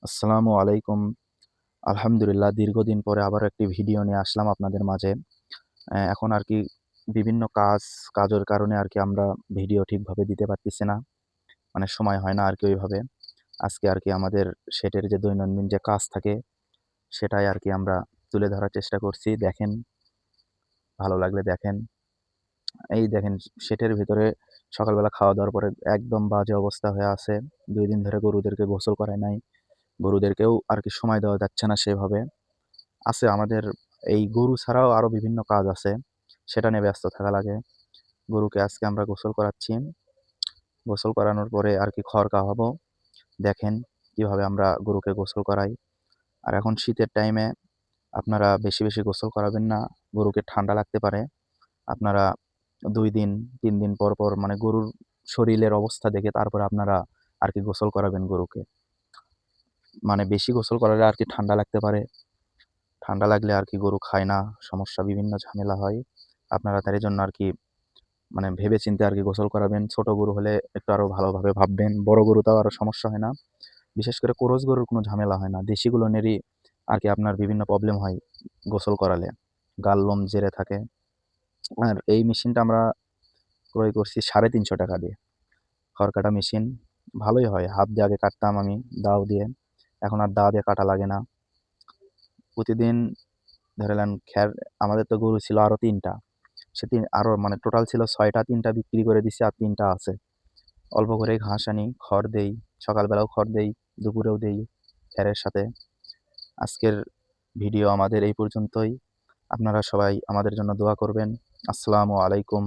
আসসালামু আলাইকুম। আলহামদুলিল্লাহ দীর্ঘদিন পরে আবার একটি ভিডিও নিয়ে আসলাম আপনাদের মাঝে। এখন আরকি বিভিন্ন কাজের কারণে আরকি আমরা ভিডিও ঠিকভাবে দিতে পারতেছি না। মানে সময় হয় না আরকি ওইভাবে। আজকে আরকি আমাদের সেটের যে দৈনন্দিন যে কাজ থাকে, সেটাই আরকি আমরা তুলে ধরার চেষ্টা করছি। দেখেন, ভালো লাগলে দেখেন। এই দেখেন সেটের ভিতরে সকালবেলা খাওয়া-দাওয়ার পরে একদম বাজে অবস্থা হয়ে আছে। ২ দিন ধরে গরুদেরকে গোসল করাই নাই। গরুদেরকেও আরকি সময় দেওয়া যাচ্ছে না সেভাবে। আছে আমাদের এই গরু ছাড়াও আরো বিভিন্ন কাজ আছে। সেটা নিয়ে ব্যস্ত থাকা লাগে। গরুকে আজকে আমরা গোসল করাচ্ছি। গোসল করানোর পরে আরকি খড় খাওয়াবো। দেখেন কিভাবে আমরা গরুকে গোসল করাই। আর এখন শীতের টাইমে আপনারা বেশি গোসল করাবেন না। গরুকে ঠান্ডা লাগতে পারে। আপনারা ২ দিন ৩ দিন পর মানে গরুর শরীরের অবস্থা দেখে তারপরে আপনারা আরকি গোসল করাবেন গরুকে। মানে বেশি গোসল করালে আরকি ঠান্ডা লাগতে পারে। ঠান্ডা লাগলে আরকি গরু খায় না, সমস্যা বিভিন্ন ঝামেলা হয়। আপনারা তার এজন্য আরকি মানে ভেবে-চিন্তে আরকি গোসল করাবেন। ছোট গরু হলে একটু আরো ভালোভাবে ভাববেন। বড় গরু তাও আরো সমস্যা হয় না। বিশেষ করে কোরস গরুর কোনো ঝামেলা হয় না। দেশিগুলোনেরই আরকি আপনার বিভিন্ন প্রবলেম হয় গোসল করালে। গাল লোম জেরে থাকে। আর এই মেশিনটা আমরা ক্রয় করছি ৳৩৫০ দিয়ে। খড় কাটা মেশিন। ভালোই হয়। হাত দিয়ে আগে কাটতাম আমি দাও দিয়ে। এখন আর দা দিয়ে কাটা লাগে না। প্রতিদিন ধরে নেন আমাদের তো গরু ছিল আরো ৩ টা। আরো মানে টোটাল ছিল ৬ টা, ৩ টা বিক্রি করে দিছি আর ৩ টা আছে। অল্প করেই ঘাস আনি, খড় দেই। সকালবেলাও খড় দেই, দুপুরেও দেই খ্যারের সাথে। আজকের ভিডিও আমাদের এই পর্যন্তই। আপনারা সবাই আমাদের জন্য দোয়া করবেন। আসসালামু আলাইকুম।